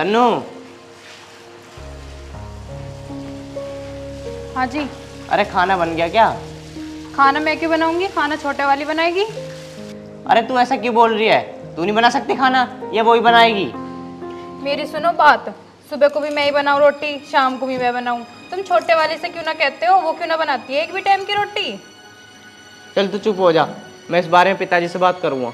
तन्नू। हाँ जी। अरे खाना बन गया क्या? खाना मैं क्यों बनाऊंगी, खाना छोटे वाली बनाएगी। अरे तू ऐसा क्यों बोल रही है? तू नहीं बना सकती खाना, या वो ही बनाएगी? मेरी सुनो बात, सुबह को भी मैं ही बनाऊं रोटी, शाम को भी मैं बनाऊं। तुम छोटे वाले से क्यों ना कहते हो, वो क्यों ना बनाती है एक भी टाइम की रोटी। चल तू चुप हो जा, मैं इस बारे में पिताजी से बात करूँगा।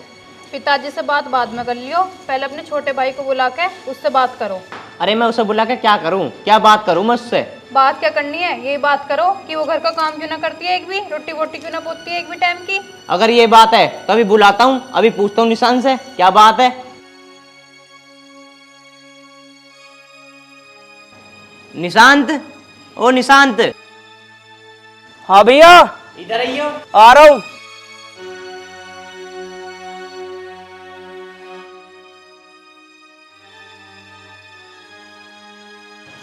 पिताजी से बात बाद में कर लियो, पहले अपने छोटे भाई को बुला के उससे बात करो। अरे मैं उसे बुला के क्या करूँ, क्या बात करूँ मैं उससे? बात क्या करनी है, यही बात करो कि वो घर का काम क्यों ना करती है, एक भी रोटी वोटी क्यों ना पोती है एक भी टाइम की। अगर ये बात है तो अभी बुलाता हूँ, अभी पूछता हूँ निशान से क्या बात है। निशांत, ओ निशांत। हाँ भैया, इधर आइयो। आ रहा हूँ।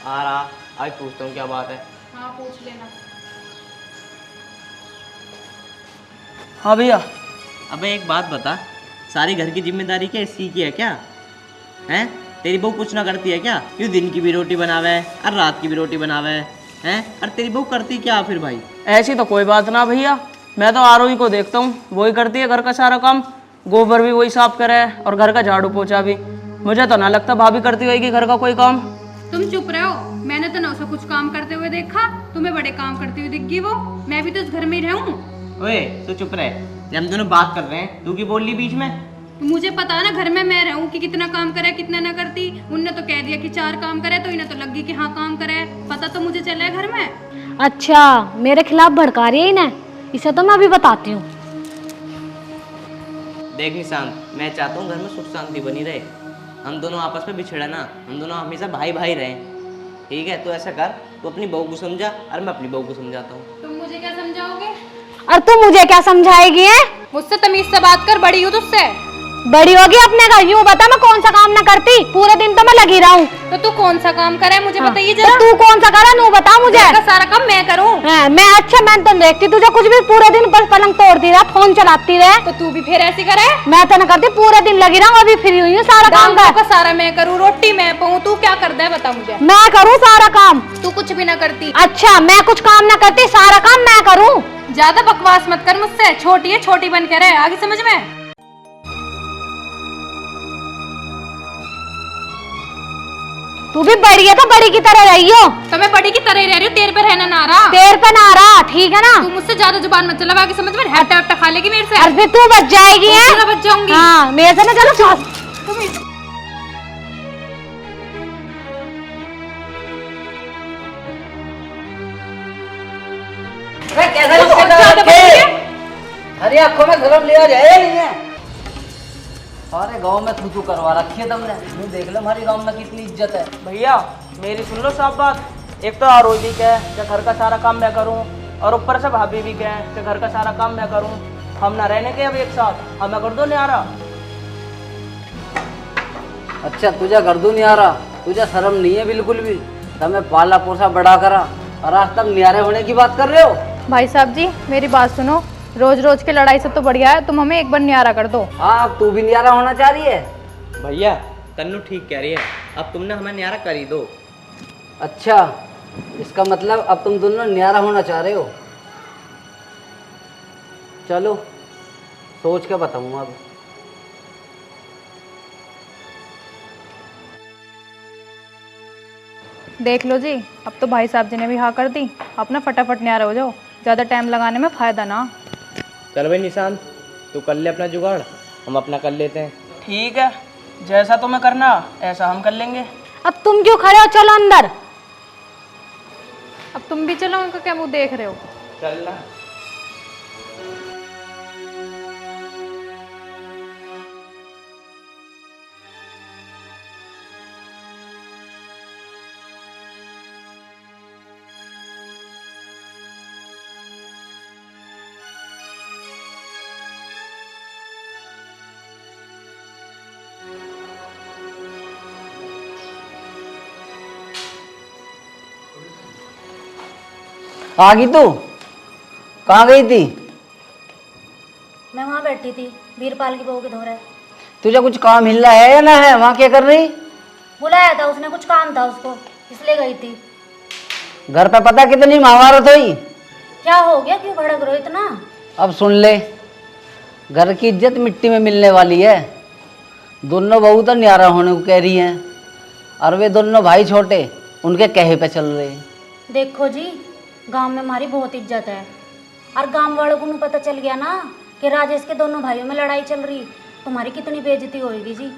आ रहा, आज पूछता हूँ क्या बात है। हाँ पूछ लेना। हाँ भैया। अबे एक बात बता, सारी घर की जिम्मेदारी क्या इसी की है क्या? हैं? तेरी बहू कुछ ना करती है क्या? यूँ दिन की भी रोटी बनावे और रात की भी रोटी बनावे हैं? और तेरी बहू करती क्या फिर भाई? ऐसी तो कोई बात ना भैया, मैं तो आरोही को देखता हूँ, वही करती है घर का सारा काम। गोबर भी वही साफ करे और घर का झाड़ू पोछा भी। मुझे तो ना लगता भाभी करती होगी घर का कोई काम। तुम चुप रहो, मैंने तो ना उसे कुछ काम करते हुए देखा, तुम्हें बड़े काम करते हुए दिख गई वो। मैं भी तो इस घर में ही रहूं। ओए तू चुप रहे, जब हम दोनों बात कर रहे हैं तू क्यों बोल ली बीच में? तो मुझे पता है ना घर में मैं रहूं कि कितना काम करे कितना ना करती। उनने तो कह दिया कि 4 काम करे, तो इन्हें तो लग गई कि हाँ काम करे। पता तो मुझे चला है घर में। अच्छा, मेरे खिलाफ भड़का रही है इन्हें, इसे तो मैं अभी बताती हूँ। देख निशांत, मैं चाहता हूँ घर में सुख शांति बनी रहे, हम दोनों आपस में बिछड़े ना, हम दोनों हमेशा भाई भाई रहें। ठीक है, तो ऐसा कर, तू अपनी बहू को समझा और मैं अपनी बहू को समझाता हूँ। तुम मुझे क्या समझाओगे? और तू मुझे क्या समझाएगी है? मुझसे तमीज से बात कर, बड़ी हूँ तुझसे। बड़ी होगी अपने का, यूं बता मैं कौन सा काम ना करती, पूरे दिन तो मैं लगी रहूं। तो तू कौन सा काम करे मुझे बताइए तो जरा। तू कौन सा करा नू बता मुझे। घर का सारा काम मैं करूं। मैं अच्छा, मैं तो देखती तुझे कुछ भी, पूरे दिन बस पलंग तोड़ती रहा, फोन चलाती रहे। तो तू भी फिर ऐसी करे। मैं तो ना करती, पूरे दिन लगी रहूं, अभी फ्री हुई हूँ, सारा काम का सारा मैं करूं, रोटी मैं पाऊं, तू क्या कर दे बता मुझे। मैं करूँ सारा काम? तू कुछ भी ना करती। अच्छा, मैं कुछ काम ना करती, सारा काम मैं करूँ? ज्यादा बकवास मत कर मुझसे, छोटी है छोटी बन के रहे, आगे समझ में। तू भी बड़ी है तो बड़ी की तरह रही हो। तो मैं बड़ी की तरह ही रह रही हूँ, तेरे पे रहना ना रहा। तेरे पे ना रहा, ठीक है ना। तू मुझसे ज्यादा जुबान मत चला, आगे समझ में। हट्टा हट्टा खा लेगी मेरे से। और फिर तू बच जाएगी है? मैं बच जाऊंगी। हाँ, मेरे से ना चलो। अरे आंखों में गरम लिया जाए नहीं है। अरे गांव में थू करवा रखी है तुमने, मुझे देख लो हमारे गांव में कितनी इज्जत है। भैया मेरी सुन लो साफ बात, एक तो आरोही भी कहे कि घर का सारा काम मैं करूं, और ऊपर से भाभी भी कहे कि घर का सारा काम मैं करूं। हम ना रहने के अब एक साथ, हमें कर दो न्यारा। अच्छा तुझे कर दो न्यारा, तुझे शर्म नहीं है बिल्कुल भी? तुम्हें पाला पोसा बड़ा करा और आज तक न्यारे होने की बात कर रहे हो? भाई साहब जी मेरी बात सुनो, रोज रोज के लड़ाई से तो बढ़िया है तुम हमें एक बार न्यारा कर दो। हाँ, तू भी न्यारा होना चाह रही है? भैया तन्नू ठीक कह रही है, अब तुमने हमें न्यारा कर ही दो। अच्छा, इसका मतलब अब तुम दोनों न्यारा होना चाह रहे हो? चलो सोच के बताऊंगा अब। देख लो जी, अब तो भाई साहब जी ने भी हाँ कर दी, अपना फटाफट न्यारा हो जाओ, ज़्यादा टाइम लगाने में फ़ायदा ना। चल भाई निशांत, तू कर ले अपना जुगाड़, हम अपना कर लेते हैं। ठीक है, जैसा तुम्हें करना ऐसा हम कर लेंगे। अब तुम क्यों खड़े हो, चलो अंदर। अब तुम भी चलो, उनका क्या मुंह देख रहे हो। चल ना। आ गई तू? कहाँ गई थी? मैं वहाँ बैठी थी, वीरपाल की बहू के धोरे। तुझे कुछ काम हिल रहा है या ना है? वहाँ क्या कर रही? बुलाया था उसने, कुछ काम था उसको, इसलिए गई थी। घर पे पता कितनी महाभारत हुई। क्या हो गया, क्यों भड़क रहे हो इतना? अब सुन ले, घर की इज्जत मिट्टी में मिलने वाली है। दोनों बहू तो न्यारा होने को कह रही हैं और वे दोनों भाई छोटे उनके कहे पे चल रहे हैं। देखो जी, गांव में हमारी बहुत इज्जत है और गांव वालों को पता चल गया ना कि राजेश के दोनों भाइयों में लड़ाई चल रही, तुम्हारी कितनी बेइज्जती होएगी जी।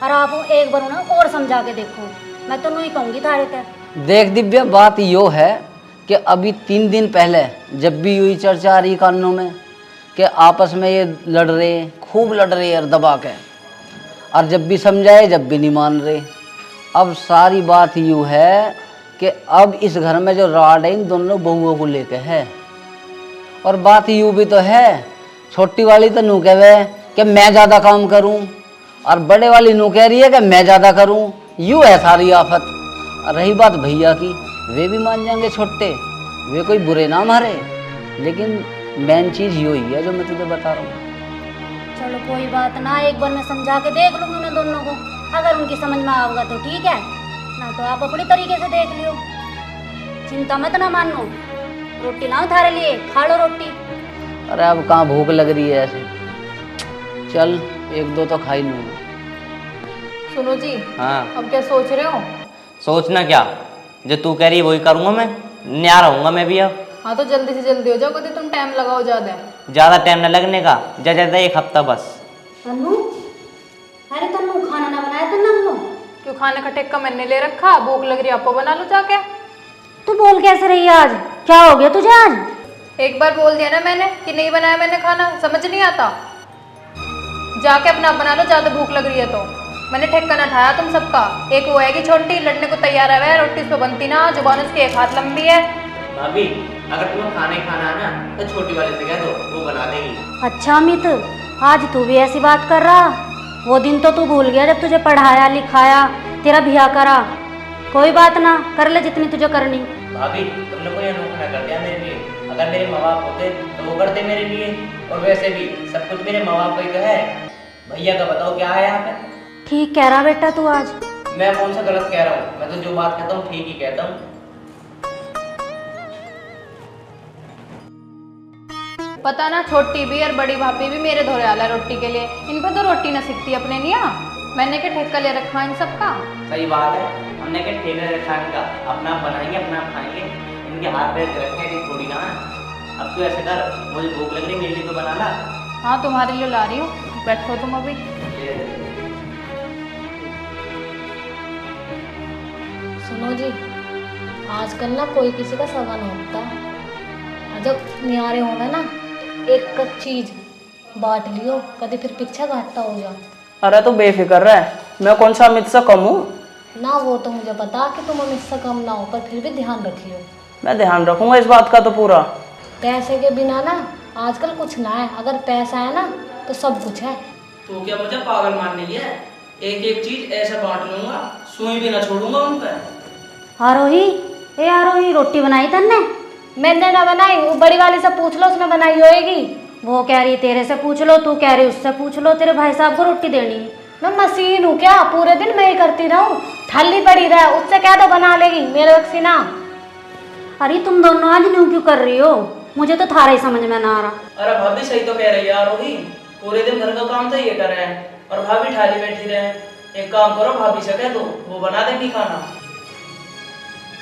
और आप एक बार उन्हें और समझा के देखो, मैं तो नहीं कहूँगी थारे ते। देख दिव्या, बात यो है कि अभी 3 दिन पहले जब भी यूँ चर्चा आ रही कानों में कि आपस में ये लड़ रहे, खूब लड़ रहे यार दबा के, और जब भी समझाए जब भी नहीं मान रहे। अब सारी बात यूँ है कि अब इस घर में जो राड है इन दोनों बहुओं को लेके है। और बात यूँ भी तो है, छोटी वाली तो नू कहे कि मैं ज़्यादा काम करूँ और बड़े वाली नू कह रही है कि मैं ज़्यादा करूँ। यूँ है सारी आफत। और रही बात भैया की, वे भी मान जाएंगे छोटे, वे कोई बुरे ना मारे, लेकिन मेन चीज़ यही है जो मैं तुझे बता रहा हूँ। चलो कोई बात ना, एक बार मैं समझा के देख लूँगी उन्हें दोनों को, अगर उनकी समझ में आएगा तो ठीक है, ना तो आप अपनी तरीके से देख लियो। चिंता मत ना मानो, रोटी लाओ थारे लिए, खा लो रोटी। अरे अब कहाँ भूख लग रही है ऐसे, चल 1-2 तो खा ही लूँ। सुनो जी, हाँ, अब क्या सोच रहे हो? सोचना क्या, जो तू कह रही है वही करूँगा मैं, न्या रहूँगा मैं भी। अब हाँ तो जल्दी से जल्दी हो जाओ, कभी तुम टाइम लगाओ ज़्यादा। ज़्यादा टाइम न लगने का, ज़्यादा 1 हफ्ता बस। तन्नू, अरे तन्नू, खाना ना बनाया तन्नू? क्यों, खाने का ठेका मैंने ले रखा, भूख लग रही है, आपको बना लो जाके। तू बोल कैसे रही है आज, क्या हो गया तुझे आज? एक बार बोल दिया ना मैंने कि नहीं बनाया मैंने खाना, समझ नहीं आता? जाके अपना आप बना लो, ज़्यादा भूख लग रही है तो। मैंने ठेका ना उठाया तुम सबका। एक वो है कि छोटी लड़ने को तैयार है, रोटी उस पर बनती ना, जुबान उसकी 1 हाथ लंबी है। भाभी, अगर तुम्हें खाना ही खाना है ना तो छोटी वाले से कह दो, वो बना देगी। अच्छा अमित, आज तू भी ऐसी बात कर रहा? वो दिन तो तू भूल गया जब तुझे पढ़ाया लिखाया, तेरा ब्याह करा। कोई बात ना, कर ले जितनी तुझे करनी। भाभी, तुमने कोई अनोखा ना कर दिया मेरे लिए। अगर मेरे माँ बाप होते तो वो करते मेरे लिए, और वैसे भी सब कुछ मेरे माँ बाप का ही तो है। भैया का बताओ क्या है यहाँ पे? ठीक कह रहा बेटा तू आज। मैं कौन सा गलत कह रहा हूँ? मैं तो जो बात कहता हूँ ठीक ही कहता हूँ। पता ना, छोटी भी और बड़ी भाभी भी मेरे धोरे आला रोटी के लिए। इन पर तो रोटी ना सीखती अपने निया, मैंने क्या ठेका ले रखा इन सबका। सही बात है, हमने क्या ठेका रखा इनका, अपना बनाएंगे अपना खाएंगे, इनके हाथ पैर रखने की थोड़ी ना। अब तू ऐसे कर, मुझे भूख लग रही, मेरे लिए तो बना ला। हाँ तुम्हारे लिए ला रही हूँ, बैठो तुम अभी। सुनो जी, आजकल ना कोई किसी का सगा नहीं होता, और जब न्यारे होना ना एक चीज बांट लियो, कभी फिर पीछा घाटा हो जा। अरे तो बेफिक्र रह, मैं कौन सा अमित से कम हूँ? ना वो तो मुझे पता कि तुम अमित से कम ना हो, पर फिर भी ध्यान रख लियो। मैं ध्यान रखूंगा इस बात का तो पूरा। पैसे के बिना ना आजकल कुछ ना है, अगर पैसा है ना तो सब कुछ है। तो क्या मुझे पागल मान रही है? एक एक चीज ऐसे बांट लूंगा, सुई भी ना छोड़ूंगा उन पर। आरोही, ए आरोही, रोटी बनाई तन्ने? मैंने ना बनाई, वो बड़ी वाली से पूछ लो, उसने बनाई होएगी। वो कह रही तेरे से पूछ लो, तू कह रही उससे पूछ लो, तेरे भाई साहब को रोटी देनी है। मैं मशीन हूँ क्या, पूरे दिन मैं ही करती रहूँ? थाली पड़ी रहे, उससे कह दो बना लेगी, मेरे वक्त ना। अरे तुम दोनों आज न्यू क्यों कर रही हो? मुझे तो थारा ही समझ में ना आ रहा। अरे भाभी सही तो कह रही है यार, होगी पूरे दिन घर का काम तो ये कर रहे हैं और भाभी ठाली बैठी रहे। एक काम करो, भाभी से कह दो, वो बना देंगी खाना।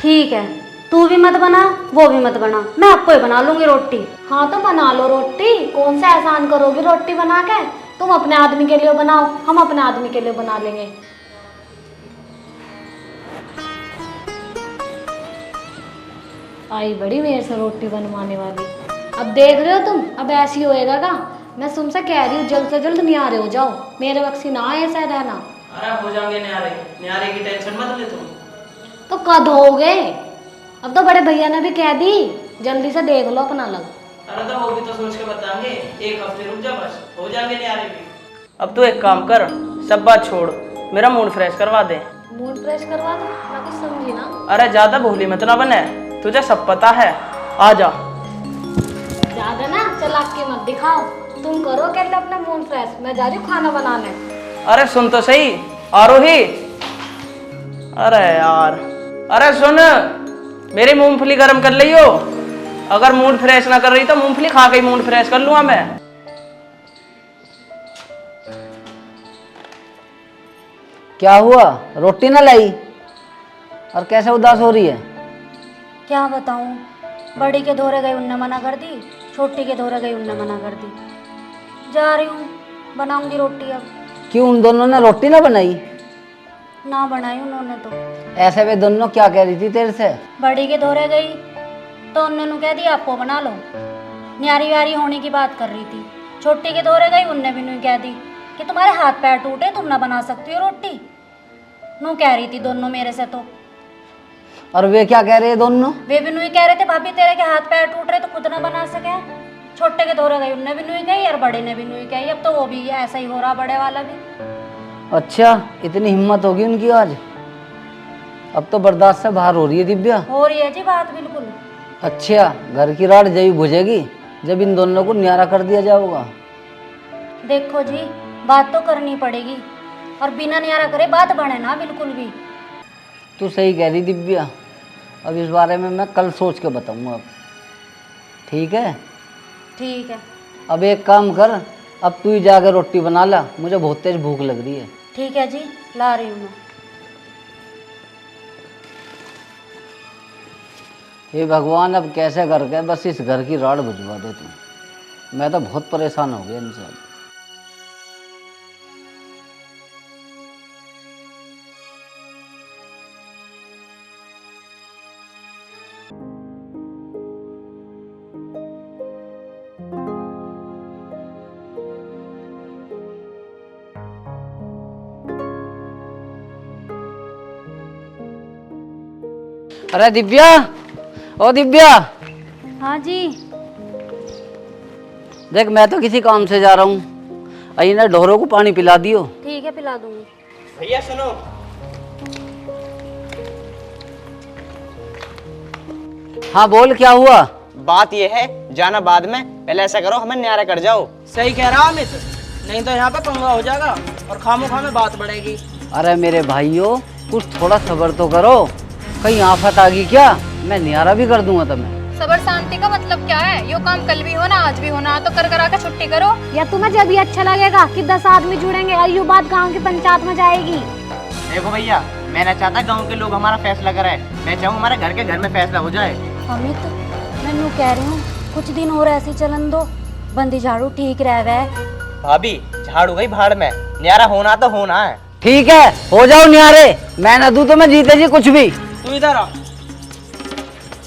ठीक है, तू भी मत बना, वो भी मत बना, मैं आपको ही बना लूंगी रोटी। हाँ तो बना लो रोटी, कौन सा एहसान करोगी रोटी बना के? तुम अपने आदमी के लिए बनाओ, हम अपने आदमी के लिए बना लेंगे। आई बड़ी मेरे से रोटी बनवाने वाली। अब देख रहे हो तुम, अब ऐसी होएगा का? मैं तुमसे कह रही हूँ जल्द से जल्द न्यारे हो जाओ, मेरे वक्त ना आए ऐसा रहना। अरे हो जाएंगे न्यारे, न्यारे की टेंशन मत ले तुम। तो कद हो गए? अब तो बड़े भैया ने भी कह दी, जल्दी से देख लो अपना लग। अरे तो वो भी तो सोच के बताएंगे, 1 हफ्ते रुक जा बस, हो जाएंगे न्यारे भी। अब तू एक काम कर, सब बात छोड़, मेरा मूड फ्रेश करवा दे। मूड फ्रेश करवा दो? मैं कुछ समझी ना। अरे ज्यादा भोली मत ना बने, तुझे सब पता है, आ जा। ज्यादा ना चालाकी मत दिखाओ, तुम करो कहते अपना मूड फ्रेश, मैं जा रही हूँ खाना बनाने। अरे सुन तो सही आरोही, अरे यार, अरे सुन, मेरी मूंगफली गर्म कर लियो। अगर मूड फ्रेश ना कर रही तो मूंगफली खा के ही मूड फ्रेश कर लूंगा मैं। क्या हुआ, रोटी ना लाई? और कैसे उदास हो रही है? क्या बताऊं, बड़ी के धोरे गई उनने मना कर दी, छोटी के धोरे गई उनने मना कर दी। जा रही हूँ, बनाऊंगी रोटी अब। क्यों, उन दोनों ने रोटी ना बनाई? ना बनाई उन्होंने तो। ऐसे वे दोनों क्या कह रही थी तेरे से? बड़ी के धोरे गई तो उन्होंने कह दिया आपको बना लो, न्यारी व्यारी होने की बात कर रही थी। छोटी के धोरे गई, उनने भी नहीं कह दी कि तुम्हारे हाथ पैर टूटे, तुम ना बना सकती हो रोटी। नू कह रही थी दोनों मेरे से तो। और वे क्या कह रहे हैं दोनों? वे भी नहीं कह रहे थे भाभी तेरे के हाथ पैर टूट रहे तो खुद ना बना सके। छोटे के धोरे गई, उनने भी नहीं कही और बड़े ने भी नहीं कही। अब तो वो भी ऐसा ही हो रहा, बड़े वाला भी। अच्छा, इतनी हिम्मत होगी उनकी आज? अब तो बर्दाश्त से बाहर हो रही है दिव्या। हो रही है जी बात बिल्कुल। अच्छा, घर की राड जब बुझेगी जब इन दोनों को न्यारा कर दिया जाएगा। देखो जी, बात तो करनी पड़ेगी और बिना न्यारा करे बात बने ना बिल्कुल भी। तू सही कह रही दिव्या, अब इस बारे में मैं कल सोच के बताऊंगा। अब ठीक है? ठीक है। अब एक काम कर, अब तू ही जाकर रोटी बना ला, मुझे बहुत तेज भूख लग रही है। ठीक है जी, ला रही हूँ मैं। हे भगवान, अब कैसे करके बस इस घर की राड बुझवा दे तू। मैं तो बहुत परेशान हो गया इनसे। अरे दिव्या, ओ दिव्या, हाँ जी। देख मैं तो किसी काम से जा रहा हूँ, आई ना ढोरों को पानी पिला दियो। ठीक है, पिला दूंगी। भैया सुनो, हाँ बोल, क्या हुआ? बात ये है, जाना बाद में, पहले ऐसा करो हमें न्यारा कर जाओ। सही कह रहा अमित, नहीं तो यहाँ पे पंगा हो जाएगा और खामोखा में बात बढ़ेगी। अरे मेरे भाइयों, कुछ थोड़ा सब्र तो करो, कहीं आफत आ गई क्या? मैं न्यारा भी कर दूंगा तुम्हें। सबर शांति का मतलब क्या है? यो काम कल भी होना, आज भी होना, तो कर करा के छुट्टी करो। या तुम्हें जब भी अच्छा लगेगा कि 10 आदमी जुड़ेंगे और ये बात गांव की पंचायत में जाएगी। देखो भैया, मैं ना चाहता गांव के लोग हमारा फैसला कराए, मैं चाहूँ हमारे घर के घर में फैसला हो जाए। अमित, मैं यूँ कह रही हूँ, कुछ दिन और ऐसी चलन दो, बंदी झाड़ू ठीक रह वै। भाभी, झाड़ू गई भाड़ में, न्यारा होना तो होना है। ठीक है, हो जाओ न्यारे, मैं ना दूं तो मैं जीते जी कुछ भी। तू इधर आ,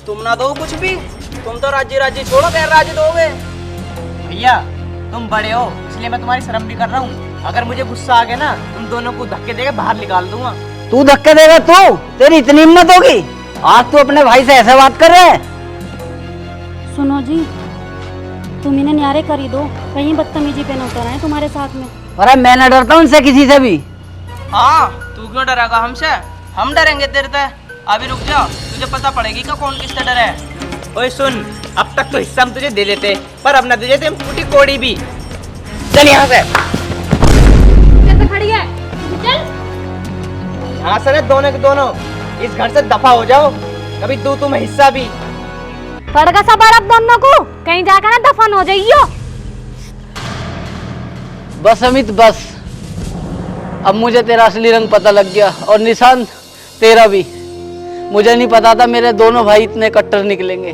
तुम ना दो कुछ भी, तुम तो राज्य राज्य छोड़ो, गैर राज्य दोगे। भैया तुम बड़े हो, इसलिए मैं तुम्हारी शर्म भी कर रहा हूँ। अगर मुझे गुस्सा आ गया ना, तुम दोनों को धक्के देके बाहर निकाल दूंगा। तू धक्के देगा? तू, तेरी इतनी हिम्मत होगी? आज तू अपने भाई से ऐसे बात कर रहे है? सुनो जी, तुम इन्हें न्यारे कर ही दो, कहीं बदतमीजी पे न उतर आए तुम्हारे साथ में। अरे मैं न डरता हूँ उनसे, किसी से भी। हाँ, तू क्यों डरेगा हमसे? हम डरेंगे तेरे से? अभी रुक जा, तुझे पता पड़ेगी कि कौन किससे डरे। ओए सुन, अब तक तो हिस्सा हम तुझे दे देते, पर अब न तुझे तुम फूटी कोड़ी भी। चल यहाँ से। कैसे खड़ी है? चल। यहाँ से दोनों के दोनों इस घर से दफा हो जाओ, कभी तू तुम हिस्सा भी। पड़गा सबर अब दोनों को, कहीं जाकर ना दफन हो जाइयो। बस अमित बस, अब मुझे तेरा असली रंग पता लग गया, और निशान तेरा भी। मुझे नहीं पता था मेरे दोनों भाई इतने कट्टर निकलेंगे।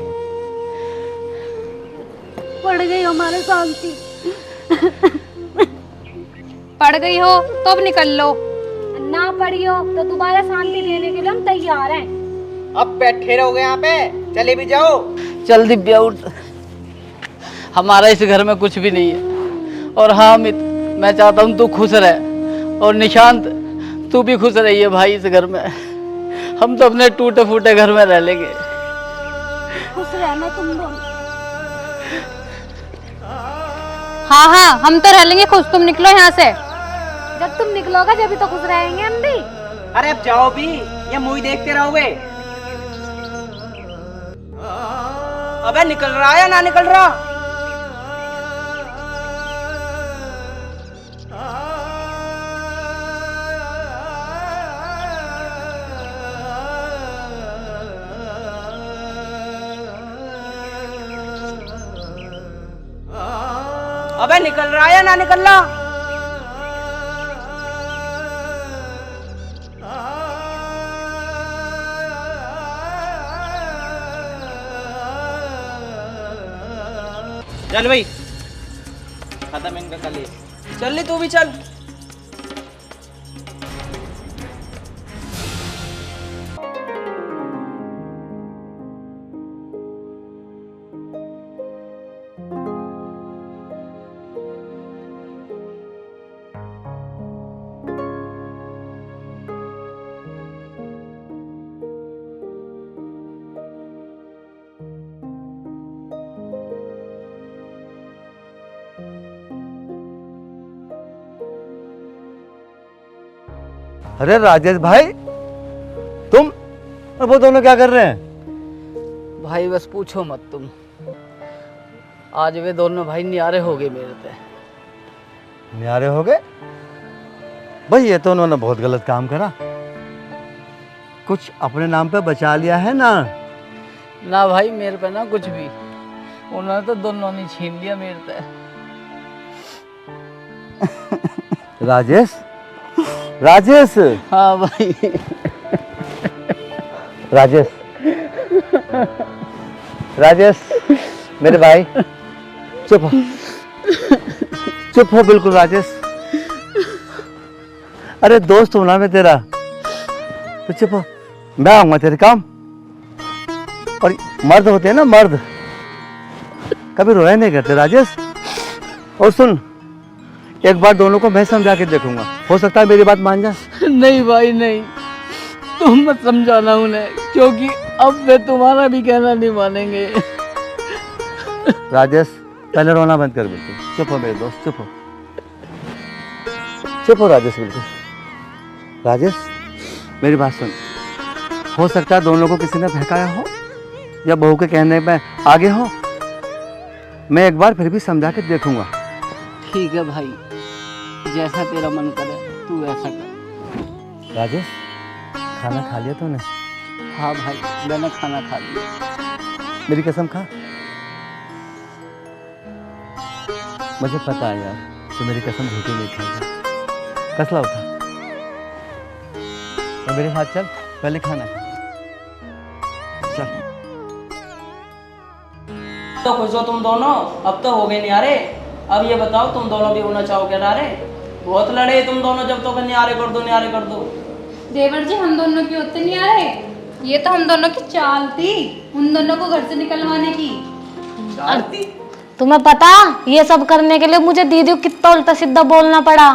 पड़ गई हमारे शांति। पड़ गई हो तो अब निकल लो। ना पड़ी हो तो दोबारा शांति देने के लिए हम तैयार हैं। अब बैठे रहोगे यहाँ पे, चले भी जाओ। चल दिव्या उठ, हमारा इस घर में कुछ भी नहीं है। और हाँ अमित, मैं चाहता हूँ तू खुश रहे, और निशांत तू भी खुश रहिए भाई। इस घर में हम तो अपने टूटे फूटे घर में रह लेंगे। खुश रहना तुम दोनों। हाँ हाँ, हम तो रह लेंगे खुश, तुम निकलो यहाँ से। जब तुम निकलोगे जब भी तो खुश रहेंगे हम भी। अरे अब जाओ भी, या मूवी देखते रहोगे? अबे निकल रहा है या ना निकल रहा? अबे निकल रहा है या ना निकल रहा? चल भाई, खत्म इनका कलेश। चल ली तू भी चल। अरे राजेश भाई, तुम और वो दोनों क्या कर रहे हैं? भाई बस पूछो मत तुम, आज वे दोनों भाई न्यारे हो गए मेरे पे। न्यारे हो गए? भाई ये तो उन्होंने बहुत गलत काम करा। कुछ अपने नाम पे बचा लिया है ना? ना भाई मेरे पे ना कुछ भी, उन्होंने तो दोनों ने छीन लिया मेरे पे। राजेश, राजेश, हाँ भाई। राजेश, राजेश मेरे भाई, चुप हो, चुप हो बिल्कुल राजेश। अरे दोस्त हूं ना मैं तेरा, तो चुप हो। मैं आऊंगा तेरे काम। और मर्द होते हैं ना, मर्द कभी रोया नहीं करते राजेश। और सुन, एक बार दोनों को मैं समझा के देखूंगा, हो सकता है मेरी बात मान जा। नहीं भाई नहीं, तुम मत समझाना उन्हें, क्योंकि अब वे तुम्हारा भी कहना नहीं मानेंगे। राजेश पहले रोना बंद कर बिल्कुल। चुप हो मेरे दोस्त, चुप हो, चुप हो राजेश बिल्कुल। राजेश मेरी बात सुन, हो सकता है दोनों को किसी ने बहकाया हो या बहू के कहने पे आगे हो। मैं एक बार फिर भी समझा के देखूंगा। ठीक है भाई, जैसा तेरा मन करे तू ऐसा कर। राजेश खाना खा लिया तूने? हाँ भाई मैंने खाना खा लिया। मेरी कसम खा। मुझे पता है यार, तो मेरी कसम भूखे नहीं खाएगा। कसला उठा और मेरे साथ चल, पहले खाना खा। चल। तो खुश हो तुम दोनों, अब तो हो गए न्यारे। अब ये बताओ तुम दोनों भी होना चाहो क्या नारे? बहुत लड़े तुम दोनों, जब तो न्यारे कर दो, न्यारे कर दो। देवर जी हम दोनों की होते नहीं आ रहे, ये तो हम दोनों की चाल थी उन दोनों को घर से निकलवाने की। तुम्हें पता, ये सब करने के लिए मुझे दीदी को कितना उल्टा सीधा बोलना पड़ा।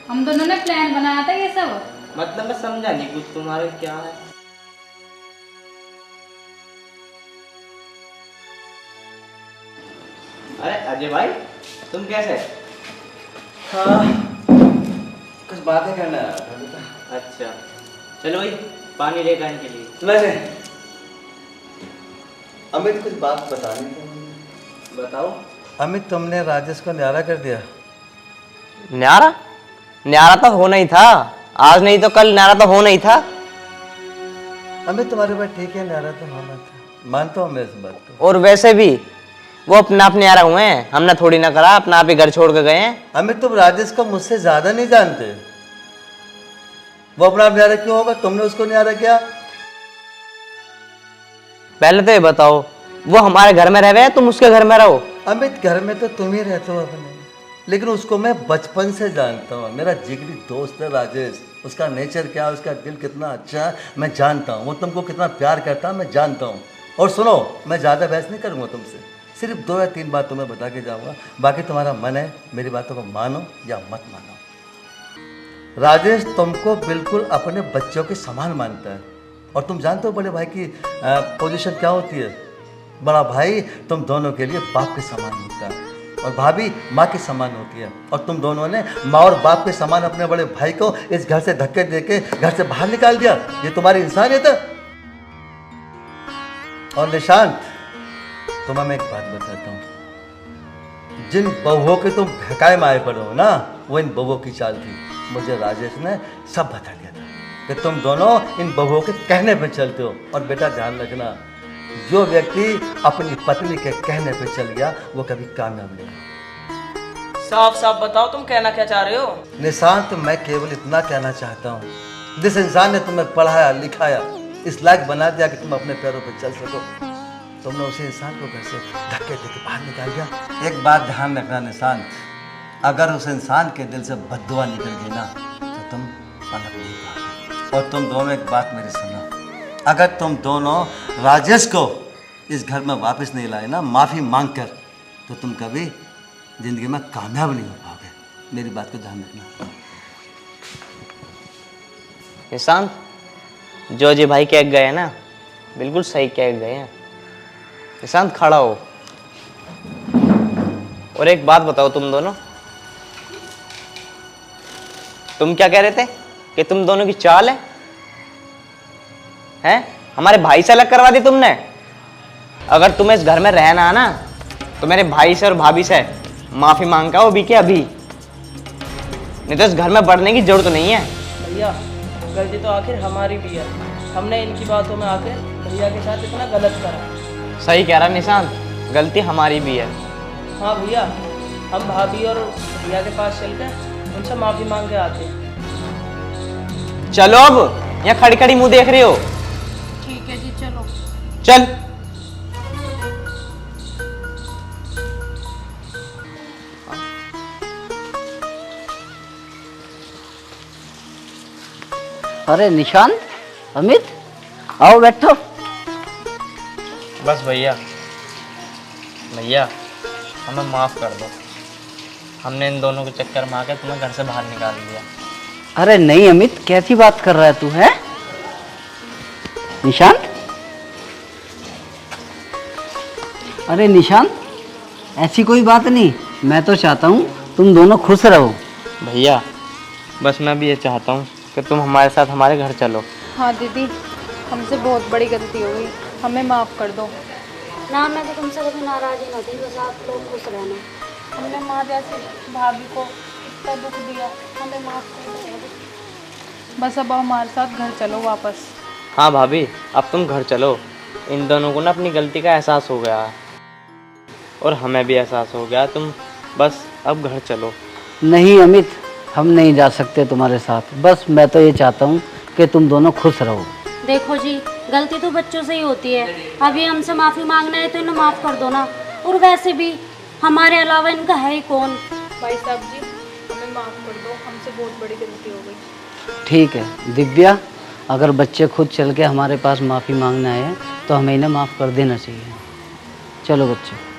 हम दोनों ने प्लान बनाया था ये सब। मतलब मैं समझा नहीं कुछ, तुम्हारे क्या है? अरे अजय भाई, तुम कैसे? हाँ, कुछ बातें करना है। अच्छा चलो भाई, पानी लेकर इनके लिए। नहीं, अमित कुछ बात बतानी थी। बताओ। अमित तुमने राजेश को न्यारा कर दिया। न्यारा? न्यारा तो होना ही था, आज नहीं तो कल न्यारा तो होना ही था। अमित तुम्हारी बात ठीक है, न्यारा तो होना था, मानता हूँ मैं इस बात को। और वैसे भी वो अपना आप न्यारा हुए हैं, हमने थोड़ी ना करा, अपना आप ही घर छोड़ के गए हैं। अमित तुम राजेश को मुझसे ज्यादा नहीं जानते। वो अपना आप न्यारा क्यों होगा? तुमने उसको न्यारा किया। पहले तो ये बताओ, वो हमारे घर में रहे, तुम उसके घर में रहो। अमित घर में तो तुम ही रहते हो अपने, लेकिन उसको मैं बचपन से जानता हूँ। मेरा जिगरी दोस्त है राजेश, उसका नेचर क्या है, उसका दिल कितना अच्छा है मैं जानता हूँ। वो तुमको कितना प्यार करता है मैं जानता हूँ। और सुनो, मैं ज़्यादा बहस नहीं करूँगा तुमसे, सिर्फ 2 या 3 बात तुम्हें बता के जाऊँगा, बाकी तुम्हारा मन है, मेरी बातों को मानो या मत मानो। राजेश तुमको बिल्कुल अपने बच्चों के समान मानता है, और तुम जानते हो बड़े भाई की पोजीशन क्या होती है। बड़ा भाई तुम दोनों के लिए बाप के समान होता है, और भाभी माँ के समान होती है, और तुम दोनों ने माँ और बाप के समान अपने बड़े भाई को इस घर से धक्के देके घर से बाहर निकाल दिया। ये तुम्हारी इंसानियत है। और निशांत, तुम्हें मैं एक बात बताता हूँ, जिन बहुओं के तुम भकाए में आए पड़े हो ना, वो इन बहुओं की चाल थी। मुझे राजेश ने सब बता दिया था कि तुम दोनों इन बहुओं के कहने पे चलते हो। और बेटा ध्यान रखना, जो व्यक्ति अपनी पत्नी के कहने पे चल गया वो कभी कामयाब नहीं। साफ साफ बताओ तुम कहना क्या चाह रहे हो। निशांत, मैं केवल इतना कहना चाहता हूँ, जिस इंसान ने तुम्हें पढ़ाया लिखाया, इस लायक बना दिया कि तुम अपने पैरों पर चल सको, तुमने उसी इंसान को घर से धक्के देके बाहर निकाल दिया। एक बात ध्यान रखना निशांत, अगर उस इंसान के दिल से बद्दुआ निकल गई ना तो तुम पलट नहीं पाओगे। और तुम दोनों एक बात मेरी सुनो, अगर तुम दोनों राजेश को इस घर में वापस नहीं लाए ना माफ़ी मांग कर, तो तुम कभी ज़िंदगी में कामयाब नहीं हो पाओगे। मेरी बात को ध्यान रखना। निशांत, जो जी भाई कह गए हैं ना, बिल्कुल सही कह गए हैं। निशांत खड़ा हो। और एक बात बताओ तुम दोनों, तुम क्या कह रहे थे कि तुम दोनों की चाल है? हैं? हमारे भाई से अलग करवा दी तुमने। अगर तुम्हें इस घर में रहना है ना तो मेरे भाई से और भाभी से माफी मांग के आओ अभी के अभी, नहीं तो इस घर में बढ़ने की जरूरत नहीं है। भैया गलती तो आखिर हमारी भी है, हमने इनकी बातों में आकर भैया के साथ इतना गलत करा। सही कह रहा निशांत, गलती हमारी भी है। हाँ भैया, हम भाभी और भैया के पास चलकर उनसे माफी मांग के आते हैं। चलो अब, यहाँ खड़ी खड़ी मुंह देख रहे हो? ठीक है जी, चलो। चल। अरे निशांत, अमित, आओ बैठो। बस भैया, भैया हमें माफ़ कर दो, हमने इन दोनों के चक्कर में आकर तुम्हें घर से बाहर निकाल दिया। अरे नहीं अमित, कैसी बात कर रहा है तू? है निशांत, अरे निशांत, ऐसी कोई बात नहीं। मैं तो चाहता हूँ तुम दोनों खुश रहो। भैया बस मैं भी ये चाहता हूँ कि तुम हमारे साथ हमारे घर चलो। हाँ दीदी, हमसे बहुत बड़ी गलती हो गई, हमें माफ़ कर दो। ना मैं तो तुमसे कभी नाराज ही नहीं थी, बस आप लोग खुश रहना। हमने माँ जैसी भाभी को इतना दुख दिया, हमें माफ़ कर दो। बस अब हमारे साथ घर चलो वापस। हाँ भाभी, अब तुम घर चलो। इन दोनों को ना अपनी गलती का एहसास हो गया है और हमें भी एहसास हो गया। तुम बस अब घर चलो। नहीं अमित, हम नहीं जा सकते तुम्हारे साथ। बस मैं तो ये चाहता हूँ कि तुम दोनों खुश रहो। देखो जी, गलती तो बच्चों से ही होती है। अभी हमसे माफ़ी मांगना है तो इन्हें माफ़ कर दो ना। और वैसे भी हमारे अलावा इनका है ही कौन? भाई साहब जी, हमें माफ़ कर दो, हमसे बहुत बड़ी गलती हो गई। ठीक है दिव्या, अगर बच्चे खुद चल के हमारे पास माफ़ी मांगने आए हैं तो हमें इन्हें माफ़ कर देना चाहिए। चलो बच्चे।